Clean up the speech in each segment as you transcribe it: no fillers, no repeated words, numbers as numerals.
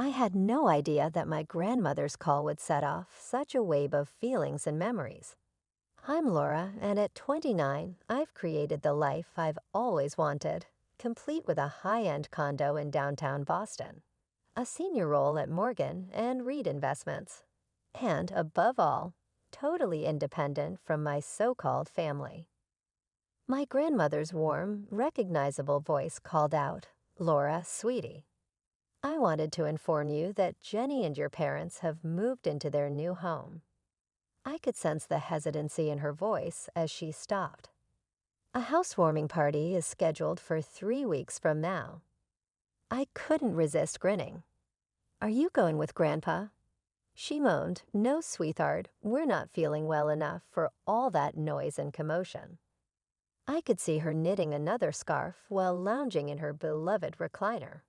I had no idea that my grandmother's call would set off such a wave of feelings and memories. I'm Laura, and at 29, I've created the life I've always wanted, complete with a high-end condo in downtown Boston, a senior role at Morgan and Reed Investments, and above all, totally independent from my so-called family. My grandmother's warm, recognizable voice called out, "Laura, sweetie. I wanted to inform you that Jenny and your parents have moved into their new home." I could sense the hesitancy in her voice as she stopped. "A housewarming party is scheduled for 3 weeks from now." I couldn't resist grinning. "Are you going with Grandpa?" She moaned, "No, sweetheart, we're not feeling well enough for all that noise and commotion." I could see her knitting another scarf while lounging in her beloved recliner.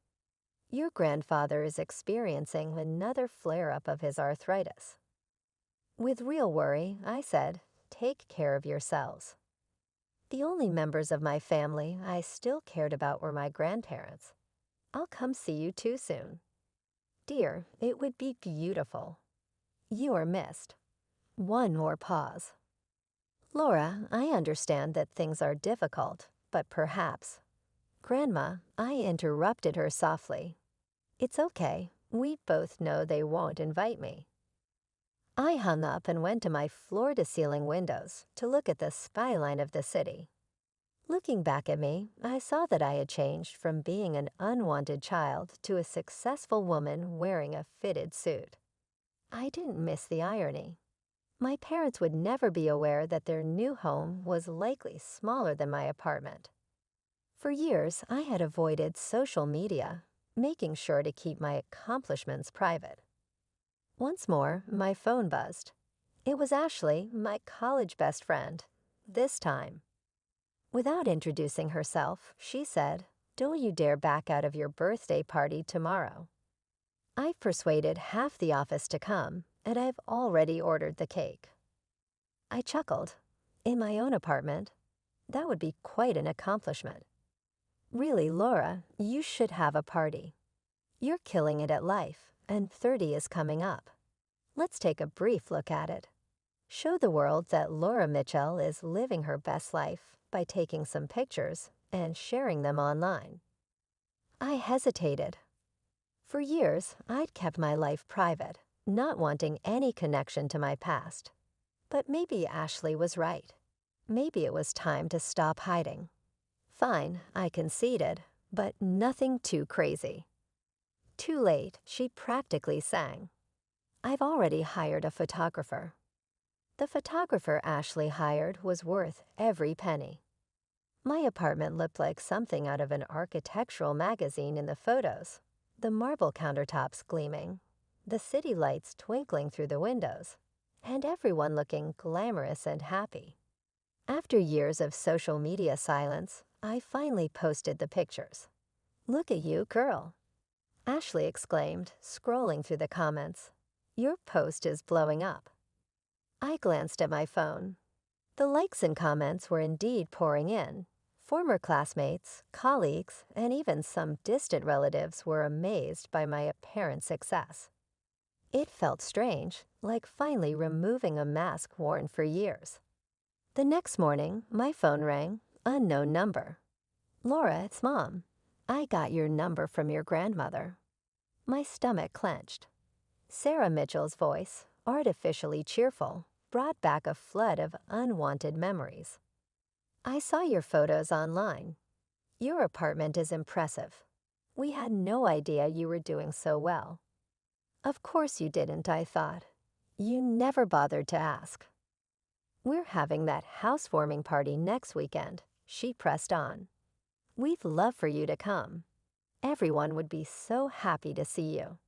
"Your grandfather is experiencing another flare-up of his arthritis." With real worry, I said, "Take care of yourselves." The only members of my family I still cared about were my grandparents. "I'll come see you too soon." "Dear, it would be beautiful." "You are missed." One more pause. "Laura, I understand that things are difficult, but perhaps—" "Grandma," I interrupted her softly. "It's okay. We both know they won't invite me." I hung up and went to my floor-to-ceiling windows to look at the skyline of the city. Looking back at me, I saw that I had changed from being an unwanted child to a successful woman wearing a fitted suit. I didn't miss the irony. My parents would never be aware that their new home was likely smaller than my apartment. For years, I had avoided social media, making sure to keep my accomplishments private. Once more, my phone buzzed. It was Ashley, my college best friend, this time. Without introducing herself, she said, "Don't you dare back out of your birthday party tomorrow. I've persuaded half the office to come, and I've already ordered the cake." I chuckled. In my own apartment? That would be quite an accomplishment. "Really, Laura, you should have a party. You're killing it at life, and 30 is coming up. Let's take a brief look at it. Show the world that Laura Mitchell is living her best life by taking some pictures and sharing them online." I hesitated. For years, I'd kept my life private, not wanting any connection to my past. But maybe Ashley was right. Maybe it was time to stop hiding. "Fine," I conceded, but nothing too crazy. Too late, she practically sang. "I've already hired a photographer." The photographer Ashley hired was worth every penny. My apartment looked like something out of an architectural magazine in the photos, the marble countertops gleaming, the city lights twinkling through the windows, and everyone looking glamorous and happy. After years of social media silence, I finally posted the pictures. "Look at you, girl," Ashley exclaimed, scrolling through the comments. "Your post is blowing up." I glanced at my phone. The likes and comments were indeed pouring in. Former classmates, colleagues, and even some distant relatives were amazed by my apparent success. It felt strange, like finally removing a mask worn for years. The next morning, my phone rang, unknown number. "Laura, it's Mom. I got your number from your grandmother." My stomach clenched. Sarah Mitchell's voice, artificially cheerful, brought back a flood of unwanted memories. "I saw your photos online. Your apartment is impressive. We had no idea you were doing so well." "Of course you didn't," I thought. "You never bothered to ask." "We're having that housewarming party next weekend," she pressed on. "We'd love for you to come. Everyone would be so happy to see you."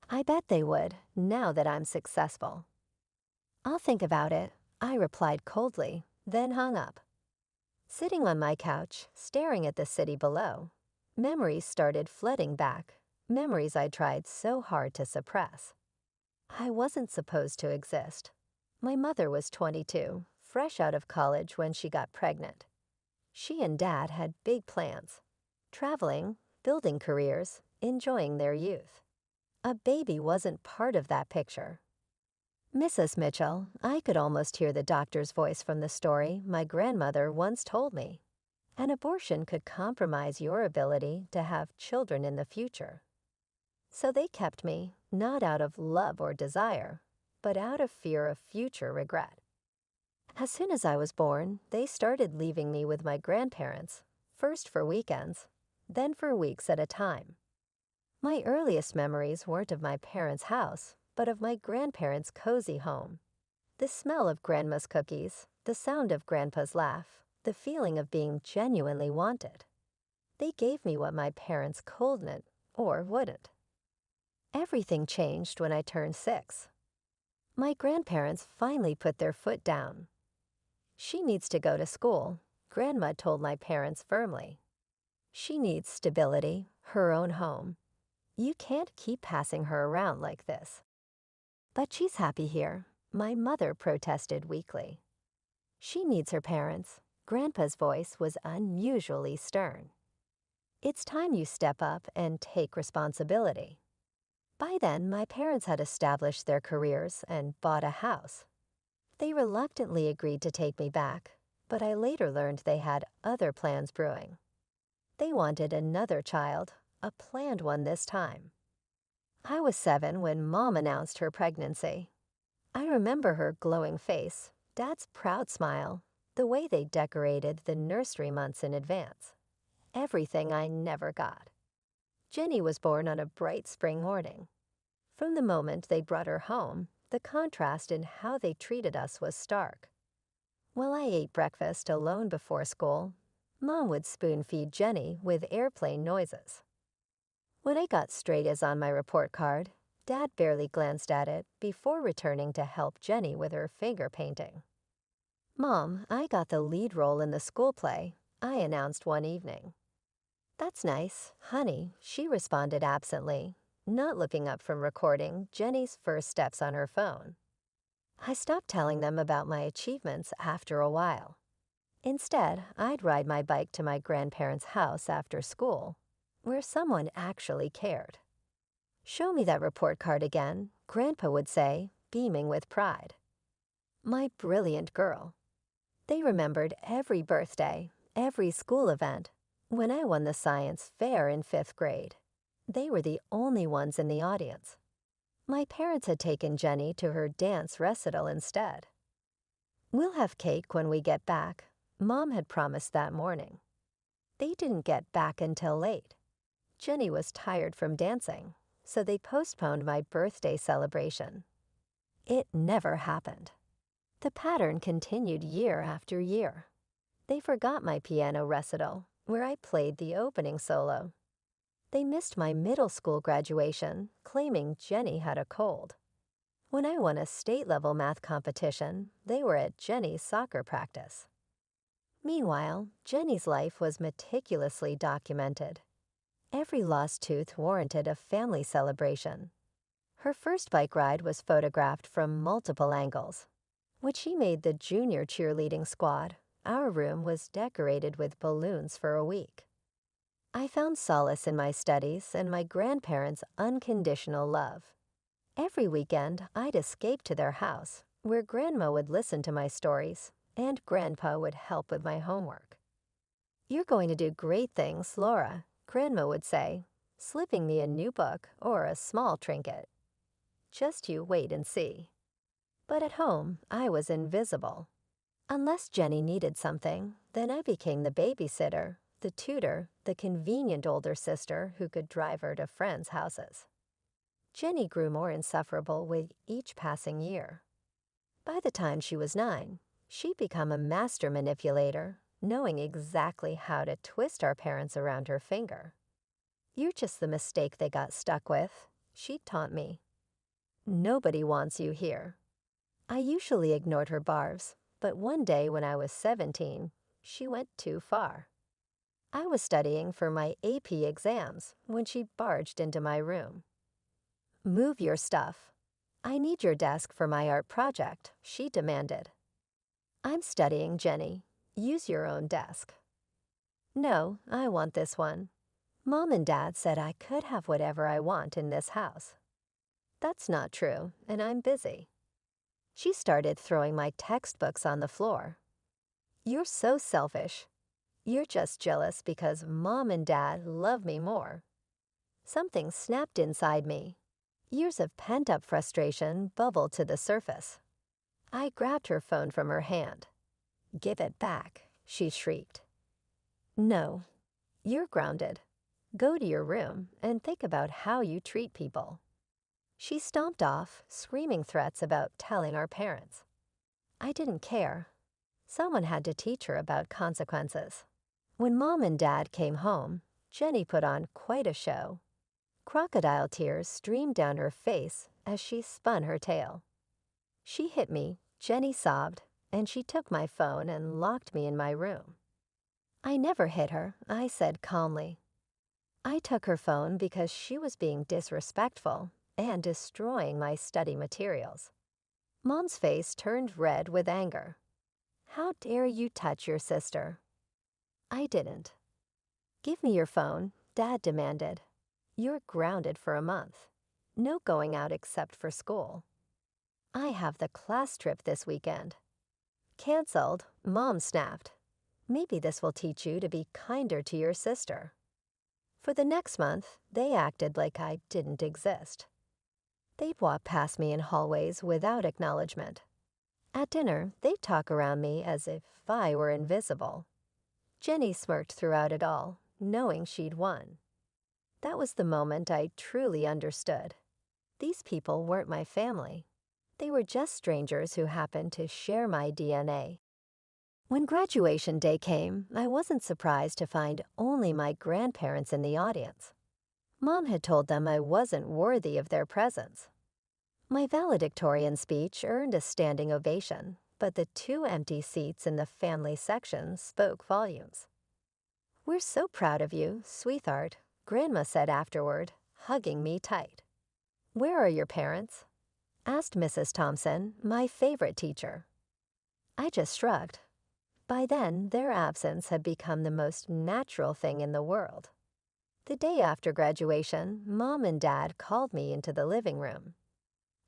I bet they would, now that I'm successful. "I'll think about it," I replied coldly, then hung up. Sitting on my couch, staring at the city below, memories started flooding back, memories I tried so hard to suppress. I wasn't supposed to exist. My mother was 22, fresh out of college when she got pregnant. She and Dad had big plans, traveling, building careers, enjoying their youth. A baby wasn't part of that picture. Mrs. Mitchell, I could almost hear the doctor's voice from the story my grandmother once told me. An abortion could compromise your ability to have children in the future. So they kept me, not out of love or desire, but out of fear of future regret. As soon as I was born, they started leaving me with my grandparents, first for weekends, then for weeks at a time. My earliest memories weren't of my parents' house, but of my grandparents' cozy home. The smell of Grandma's cookies, the sound of Grandpa's laugh, the feeling of being genuinely wanted. They gave me what my parents couldn't or wouldn't. Everything changed when I turned 6. My grandparents finally put their foot down. She needs to go to school, Grandma told my parents firmly. She needs stability, her own home. You can't keep passing her around like this. But she's happy here, my mother protested weakly. She needs her parents. Grandpa's voice was unusually stern. It's time you step up and take responsibility. By then, my parents had established their careers and bought a house. They reluctantly agreed to take me back, but I later learned they had other plans brewing. They wanted another child, a planned one this time. I was 7 when Mom announced her pregnancy. I remember her glowing face, Dad's proud smile, the way they decorated the nursery months in advance. Everything I never got. Jenny was born on a bright spring morning. From the moment they brought her home, the contrast in how they treated us was stark. While I ate breakfast alone before school, Mom would spoon-feed Jenny with airplane noises. When I got straight A's on my report card, Dad barely glanced at it before returning to help Jenny with her finger painting. "Mom, I got the lead role in the school play," I announced one evening. "That's nice, honey," she responded absently, not looking up from recording Jenny's first steps on her phone. I stopped telling them about my achievements after a while. Instead, I'd ride my bike to my grandparents' house after school, where someone actually cared. "Show me that report card again," Grandpa would say, beaming with pride. My brilliant girl. They remembered every birthday, every school event. When I won the science fair in 5th grade, they were the only ones in the audience. My parents had taken Jenny to her dance recital instead. "We'll have cake when we get back," Mom had promised that morning. They didn't get back until late. Jenny was tired from dancing, so they postponed my birthday celebration. It never happened. The pattern continued year after year. They forgot my piano recital, where I played the opening solo. They missed my middle school graduation, claiming Jenny had a cold. When I won a state-level math competition, they were at Jenny's soccer practice. Meanwhile, Jenny's life was meticulously documented. Every lost tooth warranted a family celebration. Her first bike ride was photographed from multiple angles. When she made the junior cheerleading squad, our room was decorated with balloons for a week. I found solace in my studies and my grandparents' unconditional love. Every weekend, I'd escape to their house, where Grandma would listen to my stories, and Grandpa would help with my homework. "You're going to do great things, Laura," Grandma would say, slipping me a new book or a small trinket. "Just you wait and see." But at home, I was invisible. Unless Jenny needed something, then I became the babysitter, the tutor, the convenient older sister who could drive her to friends' houses. Jenny grew more insufferable with each passing year. By the time she was 9, she'd become a master manipulator, knowing exactly how to twist our parents around her finger. "You're just the mistake they got stuck with," she'd taunt me. "Nobody wants you here." I usually ignored her barbs, but one day when I was 17, she went too far. I was studying for my AP exams when she barged into my room. "Move your stuff. I need your desk for my art project," she demanded. "I'm studying, Jenny. Use your own desk." "No, I want this one. Mom and Dad said I could have whatever I want in this house." That's not true, and I'm busy. She started throwing my textbooks on the floor. You're so selfish. You're just jealous because Mom and Dad love me more. Something snapped inside me. Years of pent-up frustration bubbled to the surface. I grabbed her phone from her hand. "Give it back," she shrieked. "No, you're grounded. Go to your room and think about how you treat people." She stomped off, screaming threats about telling our parents. I didn't care. Someone had to teach her about consequences. When Mom and Dad came home, Jenny put on quite a show. Crocodile tears streamed down her face as she spun her tail. She hit me, Jenny sobbed, and she took my phone and locked me in my room. I never hit her, I said calmly. I took her phone because she was being disrespectful and destroying my study materials. Mom's face turned red with anger. "How dare you touch your sister?" I didn't. "Give me your phone," Dad demanded. "You're grounded for a month. No going out except for school." "I have the class trip this weekend." "Canceled," Mom snapped. "Maybe this will teach you to be kinder to your sister." For the next month, they acted like I didn't exist. They'd walk past me in hallways without acknowledgement. At dinner, they'd talk around me as if I were invisible. Jenny smirked throughout it all, knowing she'd won. That was the moment I truly understood. These people weren't my family. They were just strangers who happened to share my DNA. When graduation day came, I wasn't surprised to find only my grandparents in the audience. Mom had told them I wasn't worthy of their presence. My valedictorian speech earned a standing ovation, but the 2 empty seats in the family section spoke volumes. "We're so proud of you, sweetheart," Grandma said afterward, hugging me tight. "Where are your parents?" asked Mrs. Thompson, my favorite teacher. I just shrugged. By then, their absence had become the most natural thing in the world. The day after graduation, Mom and Dad called me into the living room.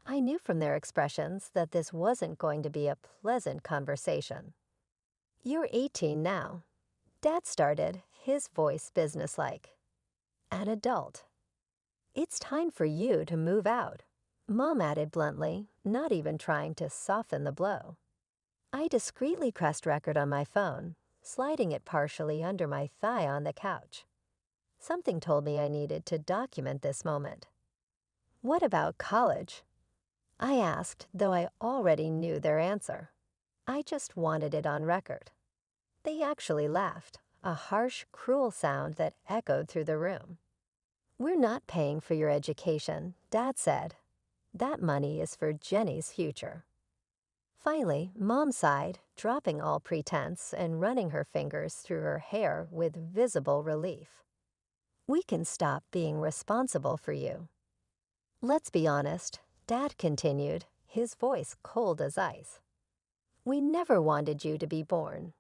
I knew from their expressions that this wasn't going to be a pleasant conversation. "You're 18 now," Dad started, his voice businesslike. "An adult. It's time for you to move out," Mom added bluntly, not even trying to soften the blow. I discreetly pressed record on my phone, sliding it partially under my thigh on the couch. Something told me I needed to document this moment. "What about college?" I asked, though I already knew their answer. I just wanted it on record. They actually laughed, a harsh, cruel sound that echoed through the room. "We're not paying for your education," Dad said. "That money is for Jenny's future." Finally, Mom sighed, dropping all pretense and running her fingers through her hair with visible relief. "We can stop being responsible for you." "Let's be honest," Dad continued, his voice cold as ice. "We never wanted you to be born.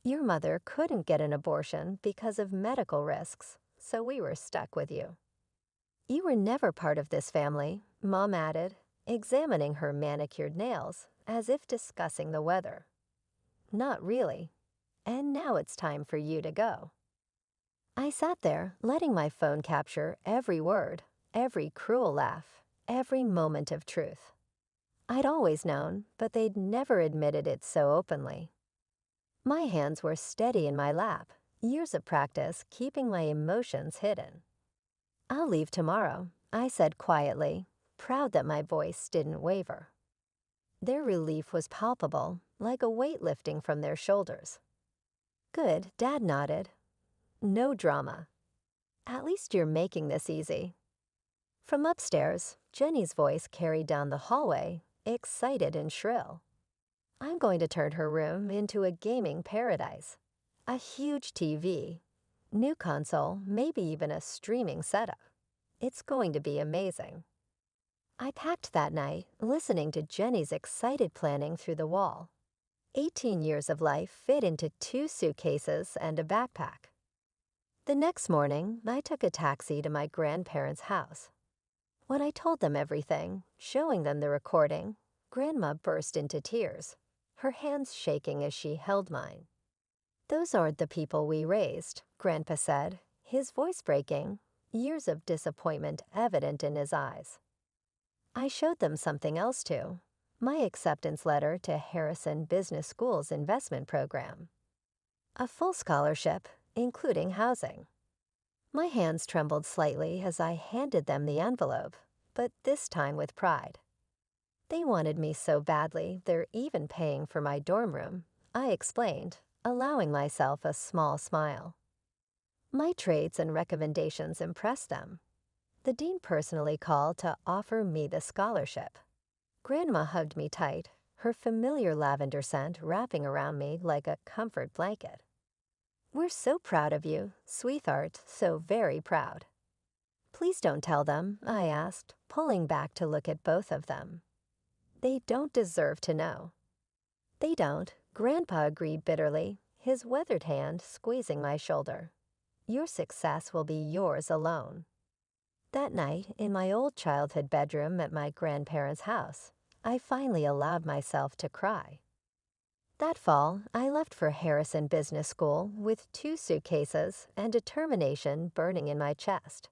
Your mother couldn't get an abortion because of medical risks, so we were stuck with you." "You were never part of this family," Mom added, examining her manicured nails as if discussing the weather. "Not really. And now it's time for you to go." I sat there, letting my phone capture every word, every cruel laugh, every moment of truth. I'd always known, but they'd never admitted it so openly. My hands were steady in my lap, years of practice keeping my emotions hidden. "I'll leave tomorrow," I said quietly, proud that my voice didn't waver. Their relief was palpable, like a weight lifting from their shoulders. "Good," Dad nodded. "No drama. At least you're making this easy." From upstairs, Jenny's voice carried down the hallway, excited and shrill. I'm going to turn her room into a gaming paradise. A huge TV, new console, maybe even a streaming setup. It's going to be amazing. I packed that night, listening to Jenny's excited planning through the wall. 18 years of life fit into 2 suitcases and a backpack. The next morning, I took a taxi to my grandparents' house. When I told them everything, showing them the recording, Grandma burst into tears, her hands shaking as she held mine. "Those aren't the people we raised," Grandpa said, his voice breaking, years of disappointment evident in his eyes. I showed them something else too, my acceptance letter to Harrison Business School's investment program. A full scholarship, including housing. My hands trembled slightly as I handed them the envelope, but this time with pride. They wanted me so badly they're even paying for my dorm room, I explained, allowing myself a small smile. My traits and recommendations impressed them. The dean personally called to offer me the scholarship. Grandma hugged me tight, her familiar lavender scent wrapping around me like a comfort blanket. "We're so proud of you, sweetheart, so very proud." "Please don't tell them," I asked, pulling back to look at both of them. "They don't deserve to know." "They don't," Grandpa agreed bitterly, his weathered hand squeezing my shoulder. "Your success will be yours alone." That night, in my old childhood bedroom at my grandparents' house, I finally allowed myself to cry. That fall, I left for Harrison Business School with 2 suitcases and determination burning in my chest.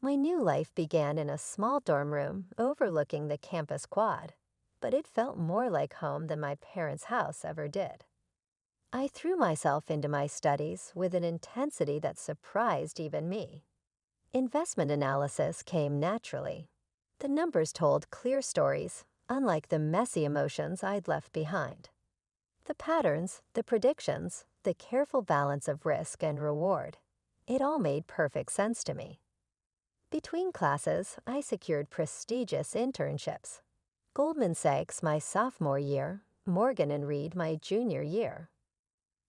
My new life began in a small dorm room overlooking the campus quad, but it felt more like home than my parents' house ever did. I threw myself into my studies with an intensity that surprised even me. Investment analysis came naturally. The numbers told clear stories, unlike the messy emotions I'd left behind. The patterns, the predictions, the careful balance of risk and reward, it all made perfect sense to me. Between classes, I secured prestigious internships. Goldman Sachs my sophomore year, Morgan & Reed my junior year.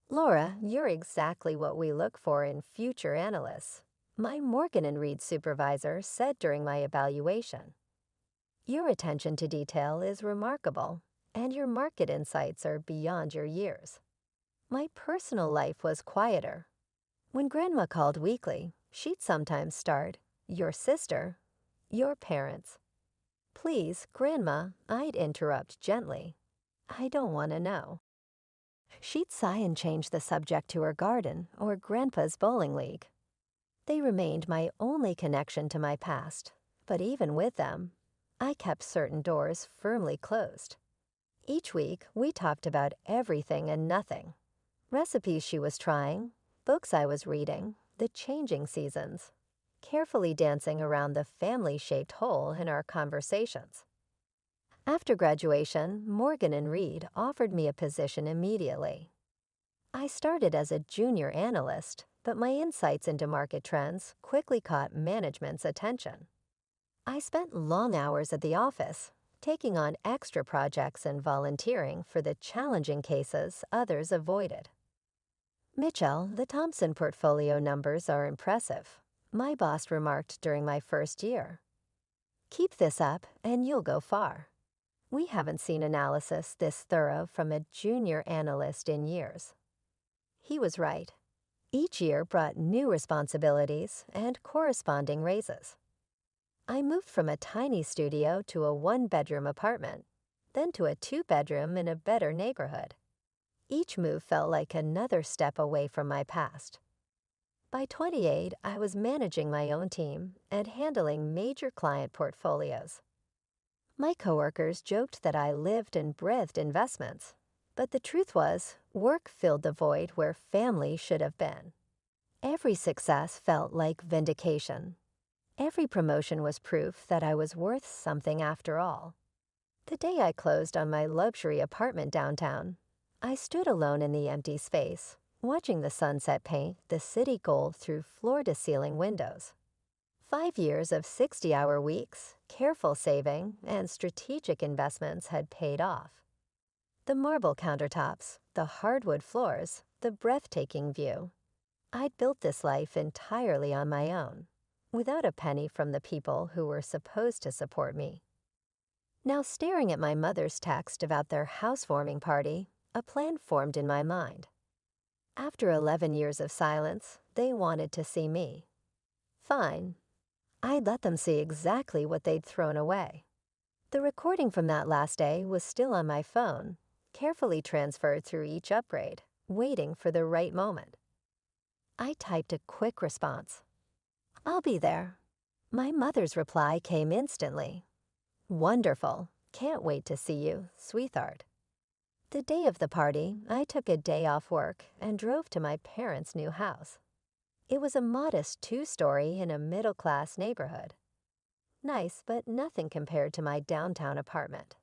"Laura, you're exactly what we look for in future analysts," my Morgan & Reed supervisor said during my evaluation. "Your attention to detail is remarkable, and your market insights are beyond your years." My personal life was quieter. When Grandma called weekly, she'd sometimes start, "Your sister," "Your parents." "Please, Grandma," I'd interrupt gently. "I don't want to know." She'd sigh and change the subject to her garden or Grandpa's bowling league. They remained my only connection to my past, but even with them, I kept certain doors firmly closed. Each week, we talked about everything and nothing. Recipes she was trying, books I was reading, the changing seasons, carefully dancing around the family-shaped hole in our conversations. After graduation, Morgan & Reed offered me a position immediately. I started as a junior analyst, but my insights into market trends quickly caught management's attention. I spent long hours at the office, taking on extra projects and volunteering for the challenging cases others avoided. "Mitchell, the Thompson portfolio numbers are impressive," my boss remarked during my first year. "Keep this up and you'll go far." We haven't seen analysis this thorough from a junior analyst in years. He was right. Each year brought new responsibilities and corresponding raises. I moved from a tiny studio to a 1-bedroom apartment, then to a 2-bedroom in a better neighborhood. Each move felt like another step away from my past. By 28, I was managing my own team and handling major client portfolios. My coworkers joked that I lived and breathed investments, but the truth was, work filled the void where family should have been. Every success felt like vindication. Every promotion was proof that I was worth something after all. The day I closed on my luxury apartment downtown, I stood alone in the empty space, watching the sunset paint the city gold through floor-to-ceiling windows. 5 years of 60-hour weeks, careful saving, and strategic investments had paid off. The marble countertops, the hardwood floors, the breathtaking view. I'd built this life entirely on my own, without a penny from the people who were supposed to support me. Now, staring at my mother's text about their housewarming party, a plan formed in my mind. After 11 years of silence, they wanted to see me. Fine. I'd let them see exactly what they'd thrown away. The recording from that last day was still on my phone, carefully transferred through each upgrade, waiting for the right moment. I typed a quick response. "I'll be there." My mother's reply came instantly. "Wonderful. Can't wait to see you, sweetheart." The day of the party, I took a day off work and drove to my parents' new house. It was a modest 2-story in a middle-class neighborhood. Nice, but nothing compared to my downtown apartment.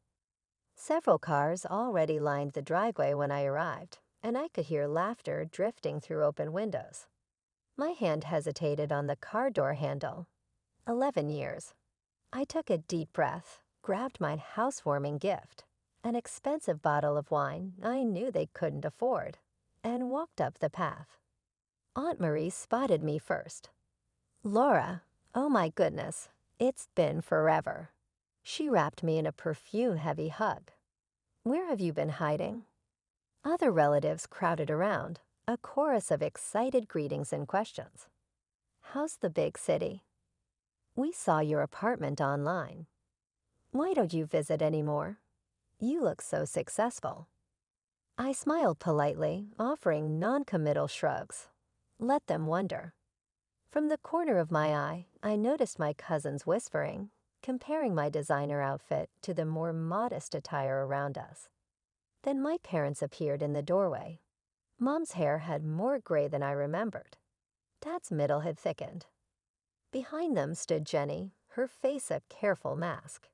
Several cars already lined the driveway when I arrived, and I could hear laughter drifting through open windows. My hand hesitated on the car door handle. 11 years. I took a deep breath, grabbed my housewarming gift, an expensive bottle of wine I knew they couldn't afford, and walked up the path. Aunt Marie spotted me first. "Laura, oh my goodness, it's been forever." She wrapped me in a perfume-heavy hug. "Where have you been hiding?" Other relatives crowded around, a chorus of excited greetings and questions. "How's the big city?" "We saw your apartment online." "Why don't you visit anymore? You look so successful." I smiled politely, offering non-committal shrugs. Let them wonder. From the corner of my eye, I noticed my cousins whispering, comparing my designer outfit to the more modest attire around us. Then my parents appeared in the doorway. Mom's hair had more gray than I remembered. Dad's middle had thickened. Behind them stood Jenny, her face a careful mask.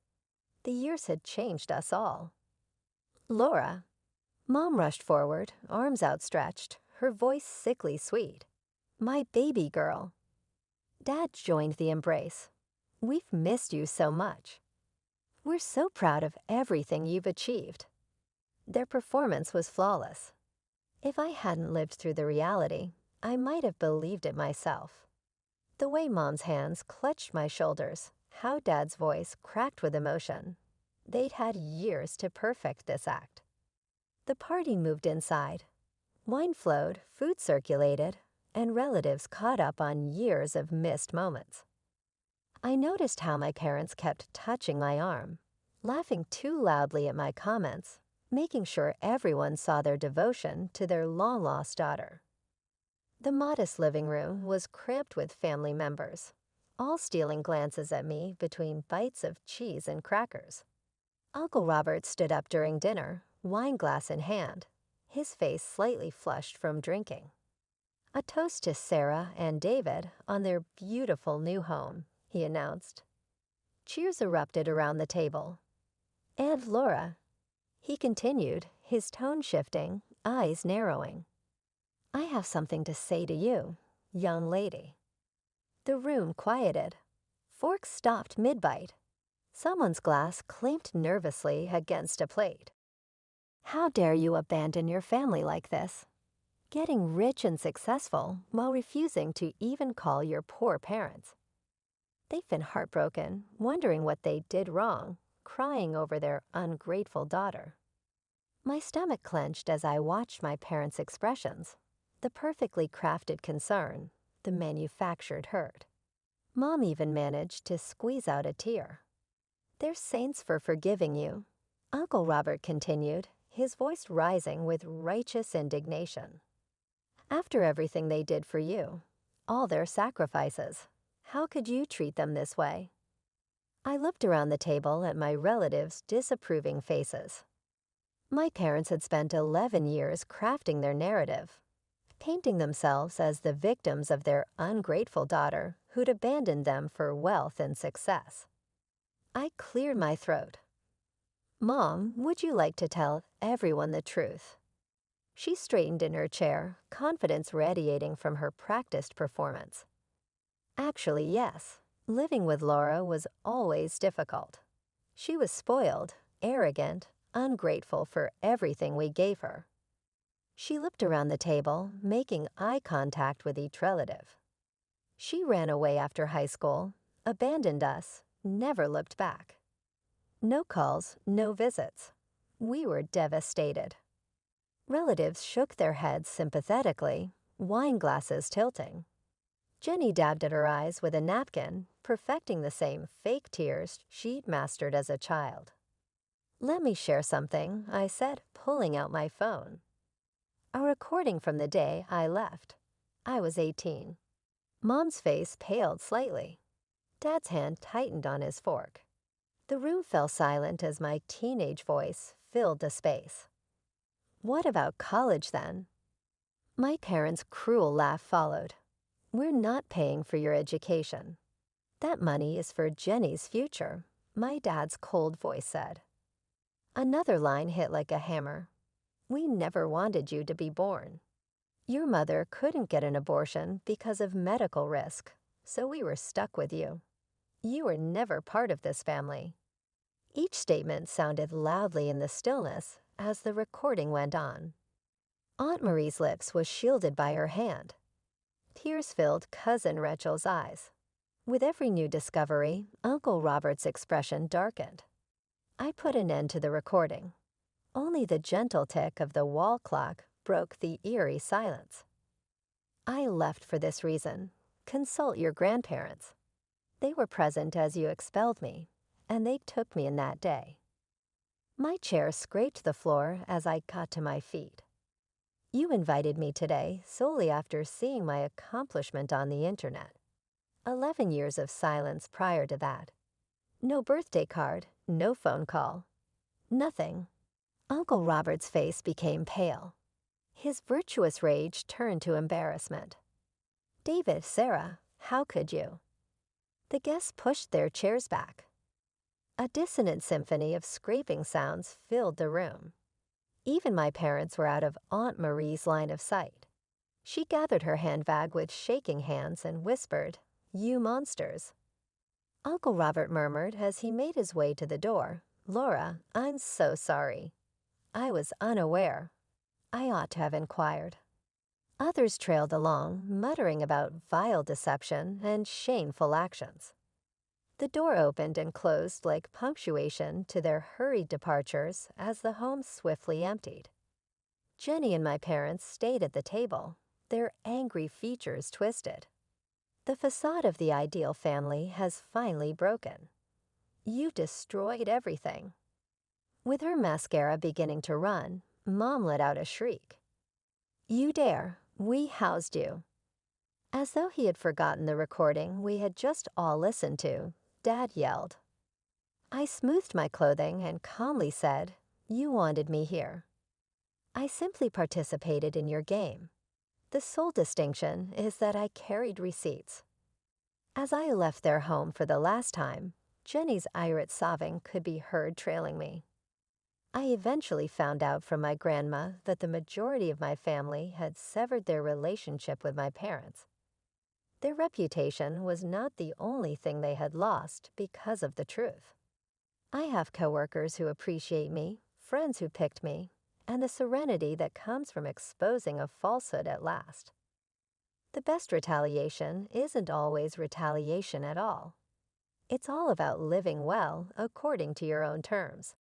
The years had changed us all. "Laura." Mom rushed forward, arms outstretched, her voice sickly sweet. "My baby girl." Dad joined the embrace. "We've missed you so much. We're so proud of everything you've achieved." Their performance was flawless. If I hadn't lived through the reality, I might have believed it myself. The way Mom's hands clutched my shoulders, how Dad's voice cracked with emotion. They'd had years to perfect this act. The party moved inside. Wine flowed, food circulated, and relatives caught up on years of missed moments. I noticed how my parents kept touching my arm, laughing too loudly at my comments, making sure everyone saw their devotion to their long-lost daughter. The modest living room was cramped with family members, all stealing glances at me between bites of cheese and crackers. Uncle Robert stood up during dinner, wine glass in hand, his face slightly flushed from drinking. "A toast to Sarah and David on their beautiful new home," he announced. Cheers erupted around the table. "And Laura," he continued, his tone shifting, eyes narrowing. "I have something to say to you, young lady." The room quieted. Forks stopped mid-bite. Someone's glass clanked nervously against a plate. "How dare you abandon your family like this? Getting rich and successful while refusing to even call your poor parents. They've been heartbroken, wondering what they did wrong, crying over their ungrateful daughter." My stomach clenched as I watched my parents' expressions, the perfectly crafted concern, the manufactured hurt. Mom even managed to squeeze out a tear. "They're saints for forgiving you," Uncle Robert continued, his voice rising with righteous indignation. "After everything they did for you, all their sacrifices, how could you treat them this way?" I looked around the table at my relatives' disapproving faces. My parents had spent 11 years crafting their narrative, painting themselves as the victims of their ungrateful daughter who'd abandoned them for wealth and success. I cleared my throat. "Mom, would you like to tell everyone the truth?" She straightened in her chair, confidence radiating from her practiced performance. "Actually, yes. Living with Laura was always difficult. She was spoiled, arrogant, ungrateful for everything we gave her." She looked around the table, making eye contact with each relative. "She ran away after high school, abandoned us, never looked back. No calls, no visits. We were devastated." Relatives shook their heads sympathetically, wine glasses tilting. Jenny dabbed at her eyes with a napkin, perfecting the same fake tears she'd mastered as a child. "Let me share something," I said, pulling out my phone. A recording from the day I left. I was 18. Mom's face paled slightly. Dad's hand tightened on his fork. The room fell silent as my teenage voice filled the space. "What about college then?" My parents' cruel laugh followed. "We're not paying for your education. That money is for Jenny's future," my dad's cold voice said. Another line hit like a hammer. "We never wanted you to be born. Your mother couldn't get an abortion because of medical risk, so we were stuck with you. You were never part of this family." Each statement sounded loudly in the stillness as the recording went on. Aunt Marie's lips was shielded by her hand. Tears filled Cousin Rachel's eyes. With every new discovery, Uncle Robert's expression darkened. I put an end to the recording. Only the gentle tick of the wall clock broke the eerie silence. "I left for this reason. Consult your grandparents. They were present as you expelled me, and they took me in that day." My chair scraped the floor as I got to my feet. "You invited me today solely after seeing my accomplishment on the internet. 11 years of silence prior to that. No birthday card, no phone call. Nothing." Uncle Robert's face became pale. His virtuous rage turned to embarrassment. "David, Sarah, how could you?" The guests pushed their chairs back. A dissonant symphony of scraping sounds filled the room. Even my parents were out of Aunt Marie's line of sight. She gathered her handbag with shaking hands and whispered, "You monsters." Uncle Robert murmured as he made his way to the door, "Laura, I'm so sorry. I was unaware. I ought to have inquired." Others trailed along, muttering about vile deception and shameful actions. The door opened and closed like punctuation to their hurried departures as the home swiftly emptied. Jenny and my parents stayed at the table, their angry features twisted. The facade of the ideal family has finally broken. You destroyed everything. With her mascara beginning to run, Mom let out a shriek. "You dare! We housed you." As though he had forgotten the recording we had just all listened to, Dad yelled. I smoothed my clothing and calmly said, "You wanted me here. I simply participated in your game. The sole distinction is that I carried receipts." As I left their home for the last time, Jenny's irate sobbing could be heard trailing me. I eventually found out from my grandma that the majority of my family had severed their relationship with my parents. Their reputation was not the only thing they had lost because of the truth. I have coworkers who appreciate me, friends who picked me, and the serenity that comes from exposing a falsehood at last. The best retaliation isn't always retaliation at all. It's all about living well according to your own terms.